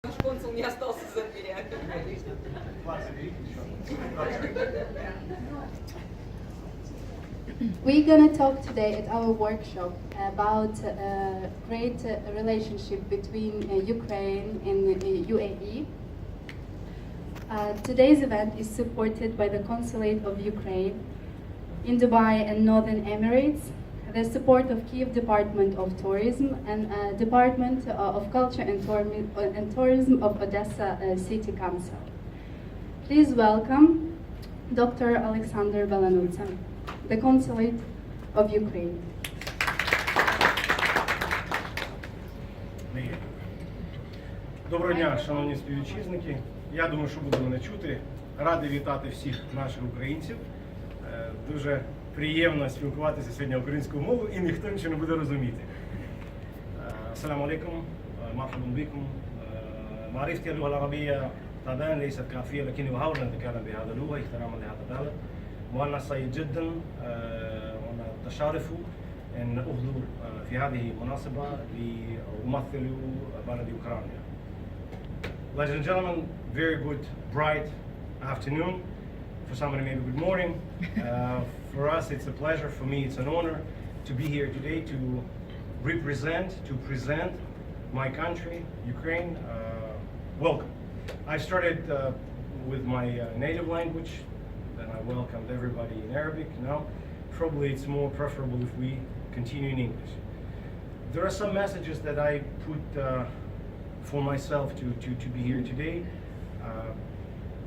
Наш консул не остался за дверями. We're going to talk today at our workshop about great relationship between Ukraine and UAE. Today's event is supported by the Consulate of Ukraine in Dubai and Northern Emirates, the support of Kyiv Department of Tourism and Department of Culture and Tourism of Odessa City Council. Please welcome Dr. Alexander Belanutsa, the Consulate of Ukraine. Доброго дня, шановні співвітчизники. Я думаю, що буде мене чути. Радий вітати всіх наших українців. Дуже приємно спілкуватися сьогодні українською мовою і ніхто нічого не буде розуміти. السلام عليكم مرحبا بكم معرفتي اللغة العربية طبعا ليست كافية لكني أحاول أن أتكلم بهذا اللغة احتراما لهذا البلد وأنا سعيد جدا وأنا أتشرف أن أحضر في هذه المناسبة لأمثل بلد أوكرانيا. Ladies and gentlemen, very good, bright afternoon. For somebody, maybe good morning. For us, it's a pleasure. For me, it's an honor to be here today to present my country, Ukraine. Welcome. I started with my native language, then I welcomed everybody in Arabic. Now, probably it's more preferable if we continue in English. There are some messages that I put for myself to be here today.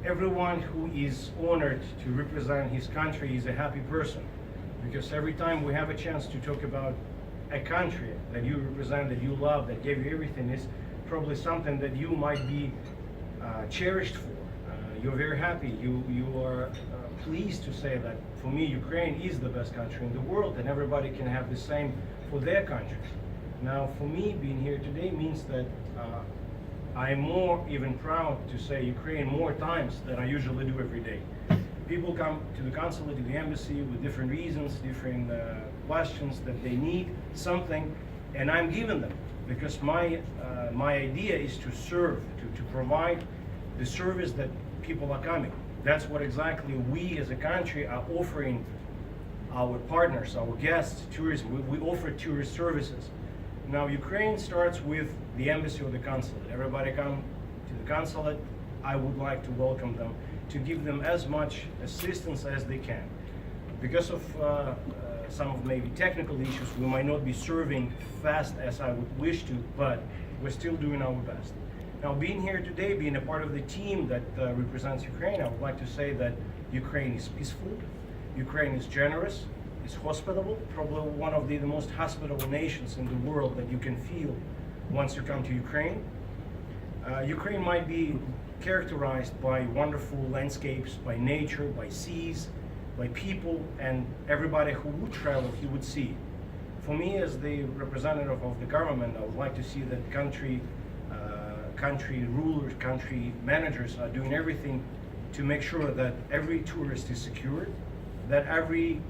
Everyone who is honored to represent his country is a happy person, because every time we have a chance to talk about a country that you represent, that you love, that gave you everything, is probably something that you might be cherished for. You're very happy. You are pleased to say that, for me, Ukraine is the best country in the world, and everybody can have the same for their countries. Now, for me, being here today means that I am more even proud to say Ukraine more times than I usually do every day. People come to the consulate, to the embassy with different reasons, different questions that they need something, and I'm giving them, because my idea is to serve, to provide the service that people are coming. That's what exactly we as a country are offering our partners, our guests, tourism. We offer tourist services. Now, Ukraine starts with the embassy or the consulate. Everybody come to the consulate. I would like to welcome them, to give them as much assistance as they can. Because of some of maybe technical issues, we might not be serving fast as I would wish to, but we're still doing our best. Now, being here today, being a part of the team that represents Ukraine, I would like to say that Ukraine is peaceful, Ukraine is generous, is hospitable, probably one of the most hospitable nations in the world that you can feel once you come to Ukraine. Ukraine might be characterized by wonderful landscapes, by nature, by seas, by people, and everybody who would travel, he would see. For me, as the representative of the government, I would like to see that country rulers, country managers are doing everything to make sure that every tourist is secured, that every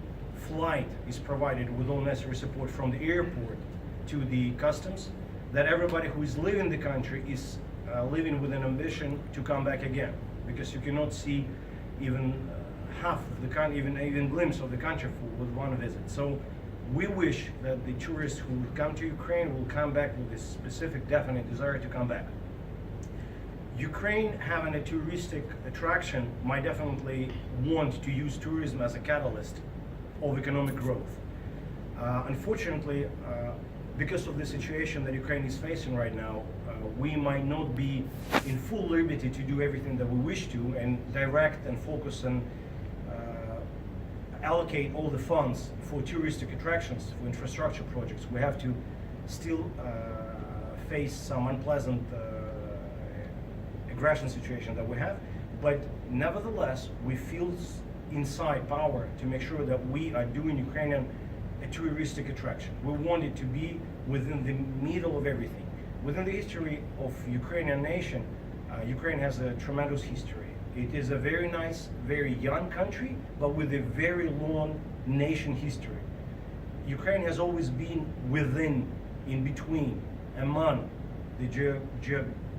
flight is provided with all necessary support from the airport to the customs, that everybody who is living the country is living with an ambition to come back again, because you cannot see even half of the country, even glimpse of the country with one visit. So we wish that the tourists who come to Ukraine will come back with a specific, definite desire to come back. Ukraine, having a touristic attraction, might definitely want to use tourism as a catalyst of economic growth. Unfortunately, because of the situation that Ukraine is facing right now, we might not be in full liberty to do everything that we wish to and direct and focus and allocate all the funds for touristic attractions, for infrastructure projects. We have to still face some unpleasant aggression situation that we have, but nevertheless, we feel inside power to make sure that we are doing Ukrainian a touristic attraction. We want it to be within the middle of everything. Within the history of Ukrainian nation, Ukraine has a tremendous history. It is a very nice, very young country, but with a very long nation history. Ukraine has always been within, in between, among the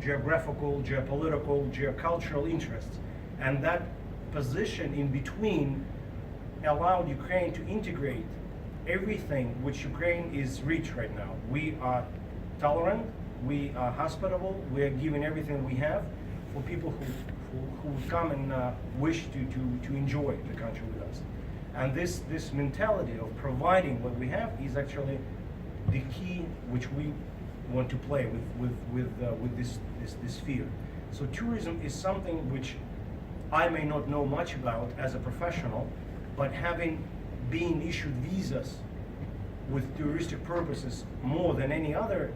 geographical, geopolitical, geocultural interests. And that position in between allowed Ukraine to integrate everything which Ukraine is rich right now. We are tolerant, we are hospitable, we are giving everything we have for people who come and wish to enjoy the country with us. And this mentality of providing what we have is actually the key which we want to play with this sphere. So tourism is something which I may not know much about as a professional, but having been issued visas with touristic purposes more than any other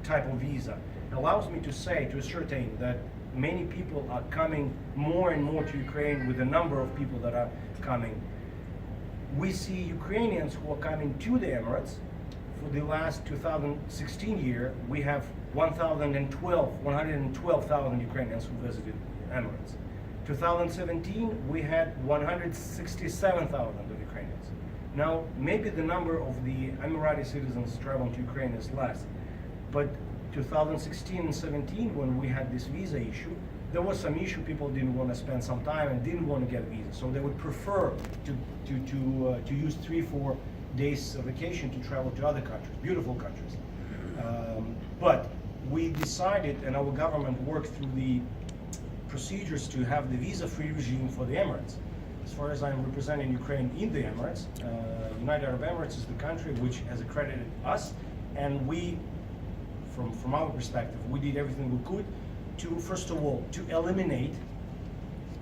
type of visa allows me to say, to ascertain that many people are coming more and more to Ukraine with the number of people that are coming. We see Ukrainians who are coming to the Emirates. For the last 2016 year, we have 112,000 Ukrainians who visited Emirates. 2017, we had 167,000 of Ukrainians. Now, maybe the number of the Emirati citizens traveling to Ukraine is less, but 2016 and 17, when we had this visa issue, there was some issue. People didn't want to spend some time and didn't want to get a visa, so they would prefer to use 3-4 days of vacation to travel to other countries, beautiful countries. But we decided, and our government worked through the procedures to have the visa-free regime for the Emirates. As far as I'm representing Ukraine in the Emirates, United Arab Emirates is the country which has accredited us, and we, from our perspective, we did everything we could to, first of all, to eliminate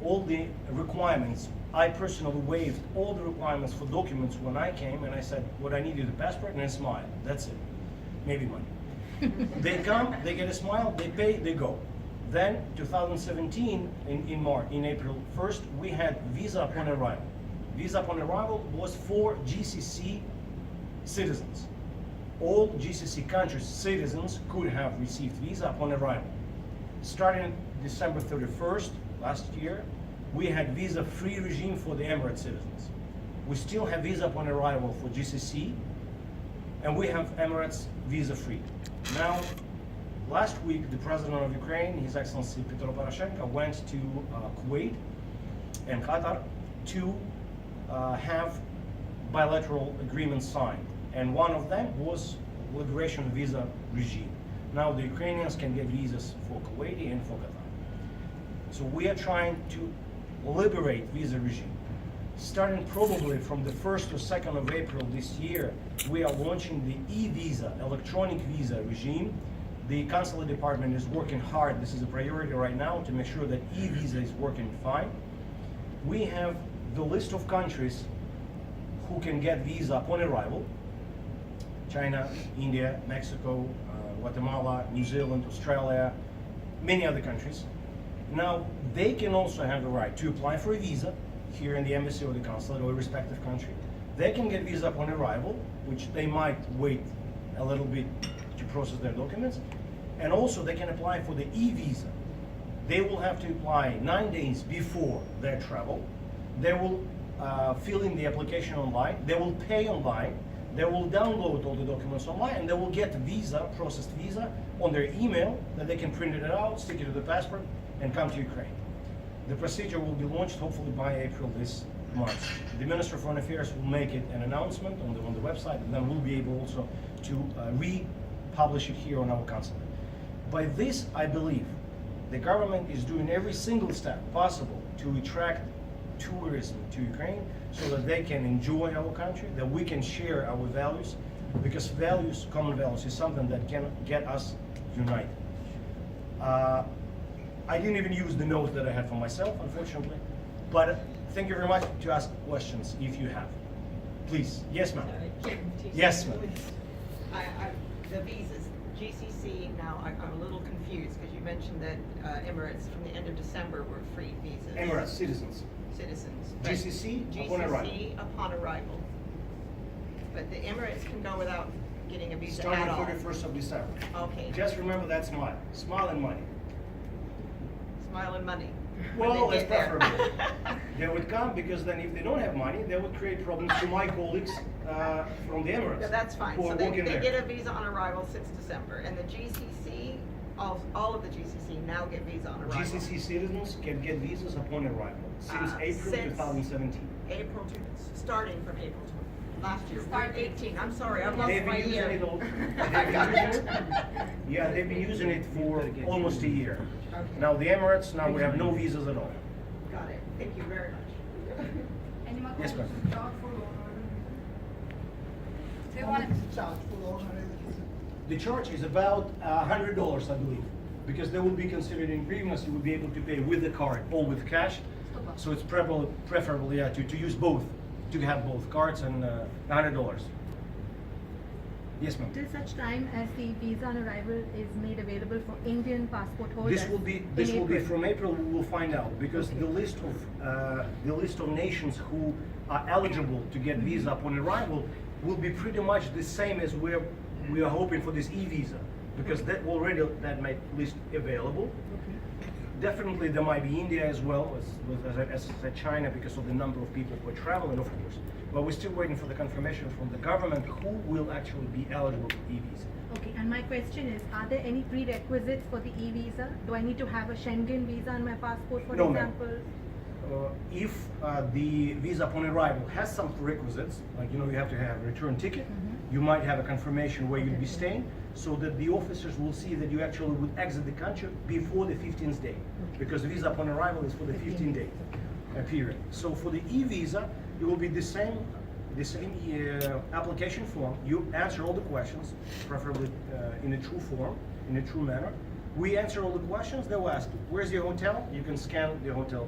all the requirements. I personally waived all the requirements for documents when I came, and I said, what I need is a passport and a smile. That's it. Maybe money. They come, they get a smile, they pay, they go. Then 2017, in April 1st, we had visa upon arrival. Visa upon arrival was for GCC citizens. All GCC countries' citizens could have received visa upon arrival. Starting December 31st last year, we had visa-free regime for the Emirates citizens. We still have visa upon arrival for GCC, and we have Emirates visa-free. Now, last week, the President of Ukraine, His Excellency Petro Poroshenko, went to Kuwait and Qatar to have bilateral agreements signed. And one of them was liberation visa regime. Now the Ukrainians can get visas for Kuwaiti and for Qatar. So we are trying to liberate visa regime. Starting probably from the 1st or 2nd of April this year, we are launching the e-visa, electronic visa regime. The Consulate Department is working hard. This is a priority right now to make sure that e-visa is working fine. We have the list of countries who can get visa upon arrival. China, India, Mexico, Guatemala, New Zealand, Australia, many other countries. Now, they can also have the right to apply for a visa here in the embassy or the consulate or a respective country. They can get visa upon arrival, which they might wait a little bit to process their documents. And also they can apply for the e-visa. They will have to apply 9 days before their travel. They will fill in the application online. They will pay online. They will download all the documents online, and they will get visa, processed visa, on their email that they can print it out, stick it to the passport, and come to Ukraine. The procedure will be launched hopefully by April this month. The Minister of Foreign Affairs will make it an announcement on the website, and then we'll be able also to republish it here on our consulate. By this, I believe the government is doing every single step possible to attract tourism to Ukraine so that they can enjoy our country, that we can share our values, because values, common values, is something that can get us united. I didn't even use the notes that I had for myself, unfortunately, but thank you very much to ask questions if you have. Please. Yes, ma'am. Yes, ma'am. The visas, GCC, now I'm a little confused because you mentioned that Emirates from the end of December were free visas. Emirates citizens. Citizens. GCC upon arrival. GCC upon arrival. But the Emirates can go without getting a visa Starting at all. 31st of December. Okay. Just remember that smile. Smile and money. Smile and money. Well, when that's they get there. preferable. They would come because then if they don't have money, they would create problems to my colleagues from the Emirates. Yeah, that's fine. who So are they working there. get a visa on arrival since December, and the GCC all of the GCC now get visa on arrival. GCC citizens can get visas upon arrival since April Since 2017. Starting from April last year. Starting. 18. I'm sorry, I've lost They've my been using year. it all. I got it. Yeah, they've been using it for almost a year. Okay. Now the Emirates, now we have no visas at all. Got it. Thank you very much. Any more Yes, ma'am. Do you want to? The charge is about $100, I believe, because they will be considered in hryvnias. You will be able to pay with the card or with cash. So it's preferable, yeah, to use both, to have both cards and $100. Yes, ma'am. Till such time as the visa on arrival is made available for Indian passport holders. This will be in April. from April. We will find out because the list of nations who are eligible to get visa upon arrival will be pretty much the same as we are hoping for this e-visa, because that already that made list available. Definitely there might be India as well as China because of the number of people who are traveling, of course. But we're still waiting for the confirmation from the government who will actually be eligible for e-visa. Okay, and my question is, are there any prerequisites for the e-visa? Do I need to have a Schengen visa on my passport, for No, ma'am. example? If the visa upon arrival has some prerequisites, like you have to have a return ticket, you might have a confirmation where you'll be staying, so that the officers will see that you actually would exit the country before the 15th day, because the visa upon arrival is for the 15-day period. So for the e-visa, it will be the same application form. You answer all the questions, preferably in a true form, in a true manner. We answer all the questions. They'll ask you, where's your hotel? You can scan the hotel.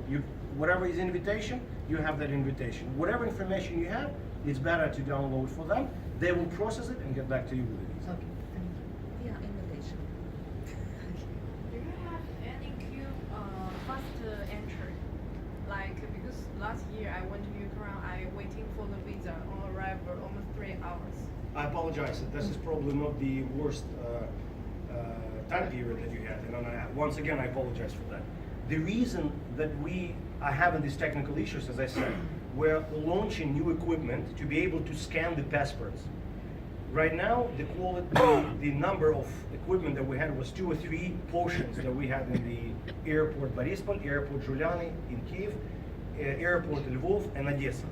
Whatever is invitation, you have that invitation. Whatever information you have, it's better to download for them. They will process it and get back to you with the visa. Okay, thank you. Yeah, invitation. Do you have any queue fast entry? Like, because last year I went to Ukraine, I waiting for the visa on arrival almost 3 hours. I apologize. This is probably not the worst time period that you had. And once again, I apologize for that. The reason that we are having these technical issues, as I said, we're launching new equipment to be able to scan the passports. Right now, the number of equipment that we had was 2 or 3 portions that we had in the airport Borispol, airport Juliani in Kyiv, airport Lvov, and Odessa.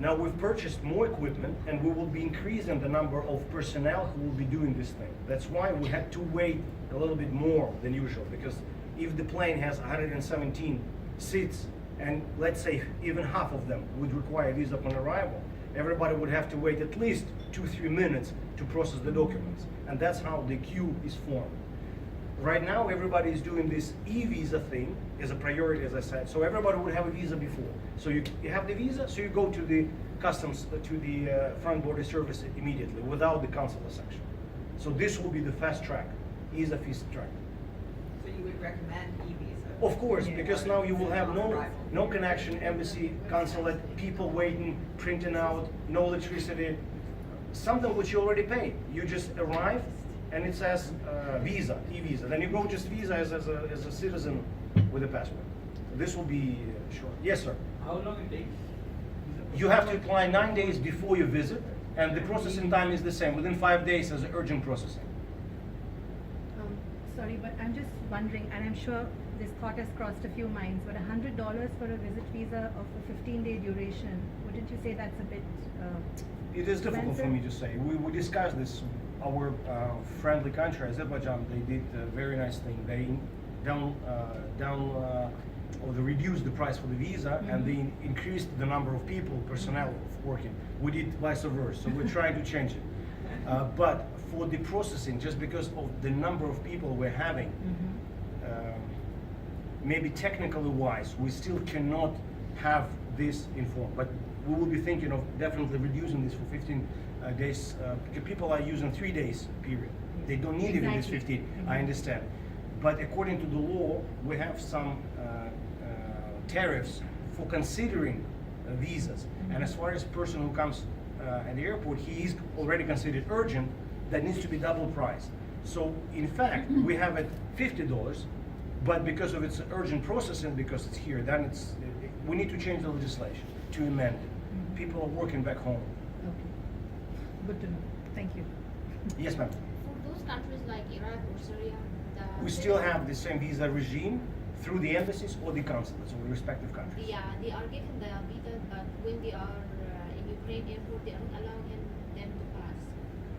Now we've purchased more equipment and we will be increasing the number of personnel who will be doing this thing. That's why we had to wait a little bit more than usual, because if the plane has 117 seats and let's say even half of them would require visa upon arrival, everybody would have to wait at least 2-3 minutes to process the documents. And that's how the queue is formed. Right now, everybody is doing this e-visa thing as a priority, as I said. So everybody would have a visa before. So you have the visa, so you go to the customs, to the front border service immediately without the consular section. So this will be the fast track, fast track. So you would recommend e-visa? Of course, because now you will have Arrival. no connection, embassy, consulate, people waiting, printing out, no electricity, something which you already paid. You just arrive and it says visa, e-visa. Then you go just visa as a citizen with a passport. This will be short. Yes, sir. How long it takes? You have to apply 9 days before your visit, and the processing time is the same, within 5 days as urgent processing. Sorry, but I'm just wondering, and I'm sure this thought has crossed a few minds, but $100 for a visit visa of a 15-day duration, wouldn't you say that's a bit It is difficult for me to say. We discussed this. Our friendly country, Azerbaijan, they did a very nice thing. They they reduced the price for the visa and they increased the number of people, personnel working. We did vice versa, so we're trying to change it. But for the processing, just because of the number of people we're having, maybe technically wise, we still cannot have this informed. But we will be thinking of definitely reducing this for 15 days, because people are using 3 days period. They don't need even this 15, I understand. But according to the law, we have some tariffs for considering visas. And as far as person who comes at the airport, he is already considered urgent, that needs to be double price. So in fact, we have it $50, but because of its urgent processing, because it's here, then we need to change the legislation to amend it. People are working back home. Okay. Good to know. Thank you. Yes, ma'am. For those countries like Iraq or Syria We still have the same visa regime through the embassies or the consulates of the respective countries. They are given the visa, but when they are in Ukraine airport, they are not allowing them to pass.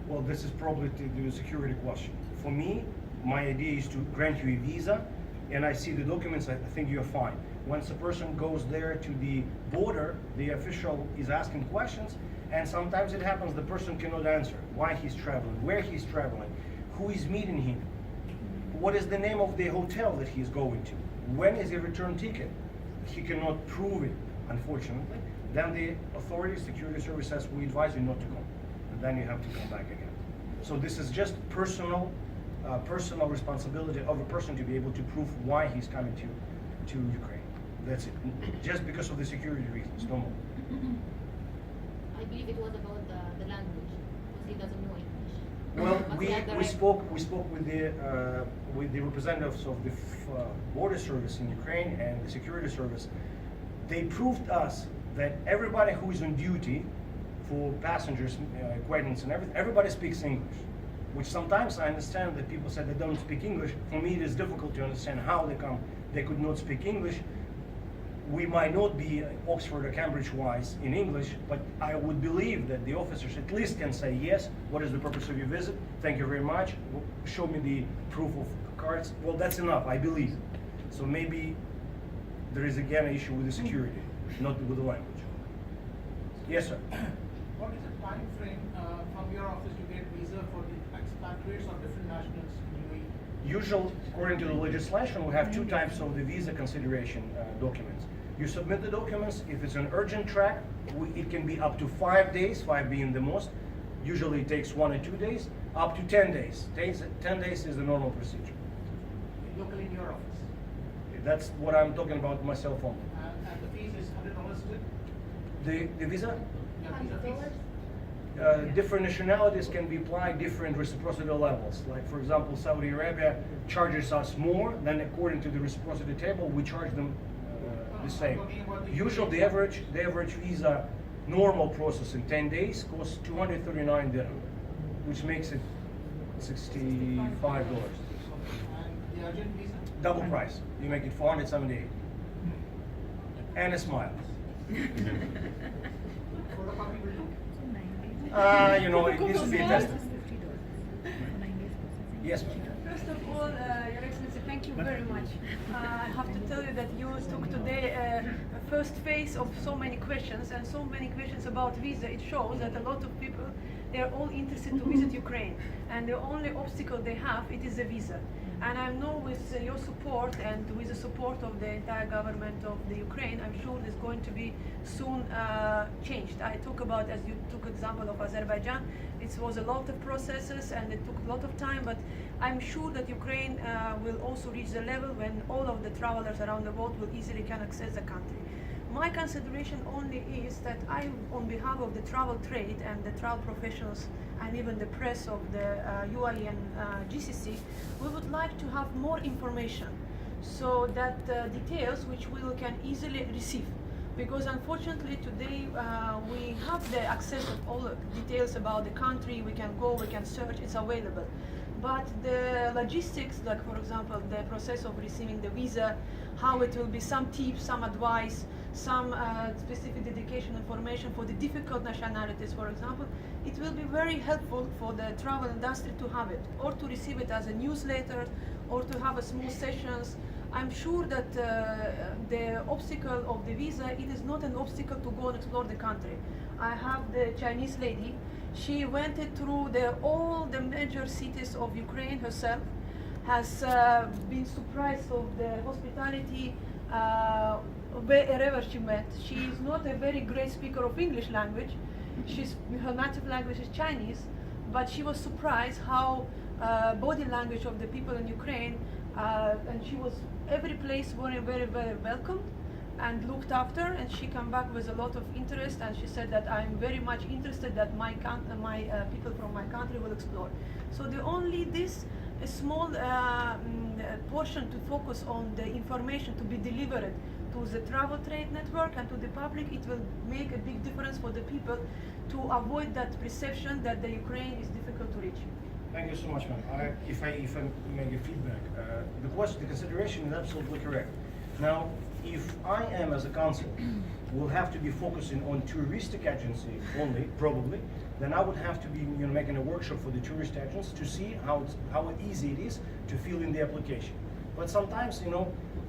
Well, this is probably the security question. For me, my idea is to grant you a visa, and I see the documents, I think you're fine. Once a person goes there to the border, the official is asking questions, and sometimes it happens the person cannot answer why he's traveling, where he's traveling, who is meeting him, what is the name of the hotel that he's going to, when is the return ticket. He cannot prove it, unfortunately. Then the authorities, security service says, we advise you not to come. And then you have to come back again. So this is just personal responsibility of a person to be able to prove why he's coming to Ukraine. That's it. Just because of the security reasons, no more. I believe it was about the language, because he doesn't know English. Well, But he had the we right- spoke with the representatives of the border service in Ukraine and the security service. They proved us that everybody who is on duty for passengers, acquaintance and everything, everybody speaks English. Which sometimes I understand that people say they don't speak English. For me, it is difficult to understand how they come. They could not speak English. We might not be Oxford or Cambridge wise in English, but I would believe that the officers at least can say, yes, what is the purpose of your visit? Thank you very much. Show me the proof of cards. Well, that's enough, I believe. So maybe there is again an issue with the security, not with the language. Yes, sir. What is the time frame from your office to get visa for the expatriates or different nationals in UAE? Usual, according to the legislation, we have two types of the visa consideration documents. You submit the documents. If it's an urgent track, it can be up to 5 days, 5 being the most. Usually it takes 1 or 2 days, up to 10 days. 10 days is the normal procedure. Locally in your office? That's what I'm talking about myself only. And the fees is $100 still? The visa? Yeah, visa fees. Different nationalities can be applied different reciprocity levels. Like for example, Saudi Arabia charges us more than according to the reciprocity table, we charge them the same. Usually the average visa normal process in 10 days costs 239 dirham, which makes it $65. And the urgent visa? Double price. You make it 478. And a smile. Photocopy will do? You know, it needs to be tested. Yes, ma'am. First of all, Your Excellency, thank you very much. I have to tell you that you took today a first phase of so many questions and so many questions about visa. It shows that a lot of people, they are all interested to visit Ukraine, and the only obstacle they have, it is the visa. And I know with your support and with the support of the entire government of the Ukraine, I'm sure it's going to be soon changed. I talk about, as you took example of Azerbaijan, it was a lot of processes and it took a lot of time, but I'm sure that Ukraine will also reach the level when all of the travelers around the world will easily can access the country. My consideration only is that I, on behalf of the travel trade and the travel professionals and even the press of the UAE and GCC, we would like to have more information so that details which we can easily receive. Because unfortunately today we have the access of all the details about the country, we can go, we can search, it's available. But the logistics, like for example, the process of receiving the visa, how it will be, some tips, some advice, some specific dedication information for the difficult nationalities, for example, it will be very helpful for the travel industry to have it, or to receive it as a newsletter, or to have a small sessions. I'm sure that the obstacle of the visa, it is not an obstacle to go and explore the country. I have the Chinese lady, she went through all the major cities of Ukraine herself, has been surprised of the hospitality wherever she met. She is not a very great speaker of English language. Her native language is Chinese, but she was surprised how body language of the people in Ukraine, and she was every place very, very, very welcomed and looked after, and she came back with a lot of interest, and she said that I'm very much interested that my people from my country will explore. So the only this a small portion to focus on the information to be delivered to the travel trade network and to the public, it will make a big difference for the people to avoid that perception that the Ukraine is difficult to reach. Thank you so much, ma'am. If I may give feedback, the consideration is absolutely correct. Now, if I am as a consul will have to be focusing on touristic agency only, probably, then I would have to be making a workshop for the tourist agents to see how easy it is to fill in the application. But sometimes,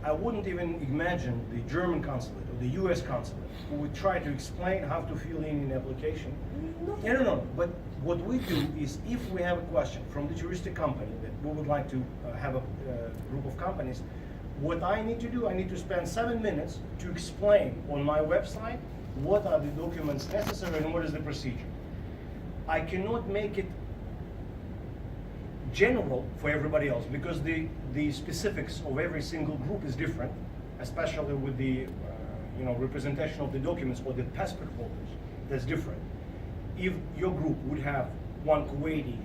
I wouldn't even imagine the German consulate or the US consulate who would try to explain how to fill in an application. No. But what we do is, if we have a question from the touristic company that we would like to have a group of companies, what I need to do, I need to spend 7 minutes to explain on my website what are the documents necessary and what is the procedure. I cannot make it general for everybody else because the specifics of every single group is different, especially with the representation of the documents or the passport holders. That's different. If your group would have 1 Kuwaiti,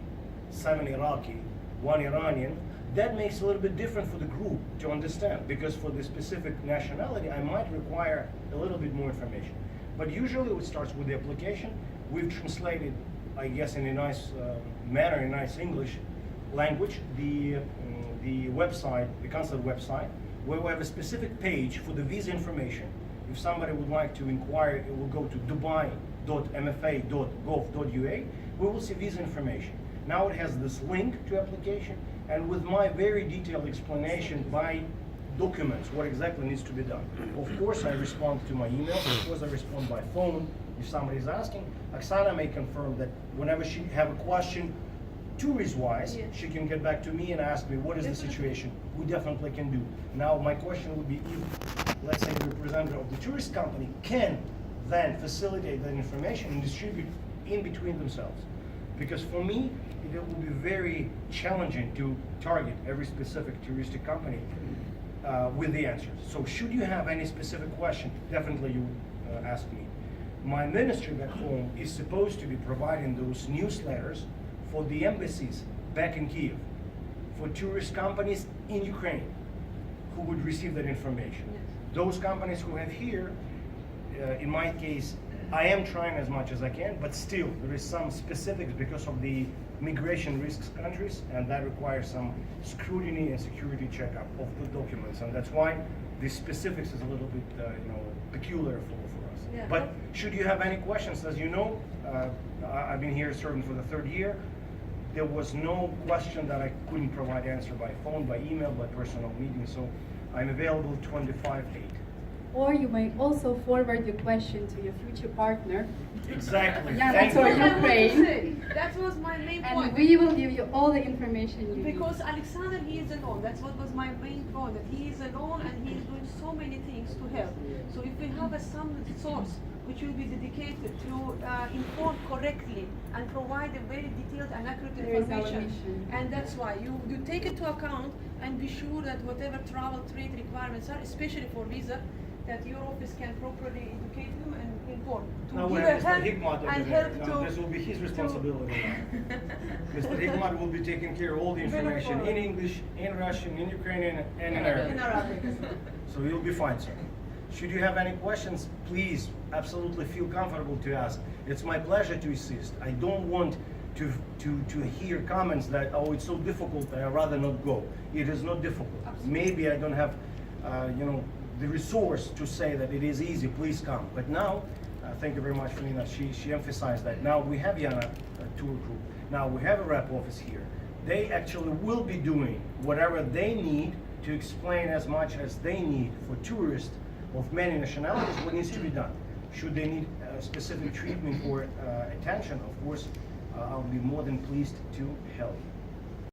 7 Iraqi, 1 Iranian, that makes it a little bit different for the group to understand, because for the specific nationality I might require a little bit more information. But usually it starts with the application. We've translated, I guess, in a nice manner, in nice English language, the website, the consulate website, where we have a specific page for the visa information. If somebody would like to inquire, it will go to dubai.mfa.gov.ua. We will see visa information. Now it has this link to application, and with my very detailed explanation by documents what exactly needs to be done. Of course I respond to my emails, of course I respond by phone if somebody is asking. Oksana may confirm that whenever she have a question tourist-wise, she can get back to me and ask me what is the situation. We definitely can do. Now my question would be, if, let's say, the representative of the tourist company can then facilitate that information and distribute in between themselves. Because for me, it will be very challenging to target every specific touristic company with the answers. So should you have any specific question, definitely you ask me. My ministry back home is supposed to be providing those newsletters for the embassies back in Kyiv, for tourist companies in Ukraine who would receive that information. Yes. Those companies who have here, in my case, I am trying as much as I can, but still there is some specifics because of the migration risks countries, and that requires some scrutiny and security checkup of the documents, and that's why the specifics is a little bit peculiar for us. Yeah. But should you have any questions, as you know, I've been here serving for the 3rd year. There was no question that I couldn't provide answer by phone, by email, by personal meeting, so I'm available 25/8. Or you may also forward your question to your future partner. Exactly. Yana Thank Tour you. Ukraine. That was my main And point. we will give you all the information you need. Because Alexander, he is alone. That's what was my main point. That he is alone and he is doing so many things to help. So if we have some source which will be dedicated to inform correctly and provide a very detailed and accurate There is our information, mission. and that's why you take into account and be sure that whatever travel trade requirements are, especially for visa, that your office can properly educate them and inform. To Now, give when a Mr. help Hikmat over and there, help now to. this will be his responsibility. Mr. Hikmat will be taking care of all the information in English, in Russian, in Ukrainian, and in Arabic. In Arabic. So you'll be fine, sir. Should you have any questions, please absolutely feel comfortable to ask. It's my pleasure to assist. I don't want to hear comments that, oh, it's so difficult, I'd rather not go. It is not difficult. Maybe I don't have, the resource to say that it is easy, please come. But now, thank you very much, Felina, she emphasized that. Now we have Yana Tour Group. Now we have a rep office here. They actually will be doing whatever they need to explain as much as they need for tourists of many nationalities what needs to be done. Should they need specific treatment or attention, of course, I'll be more than pleased to help.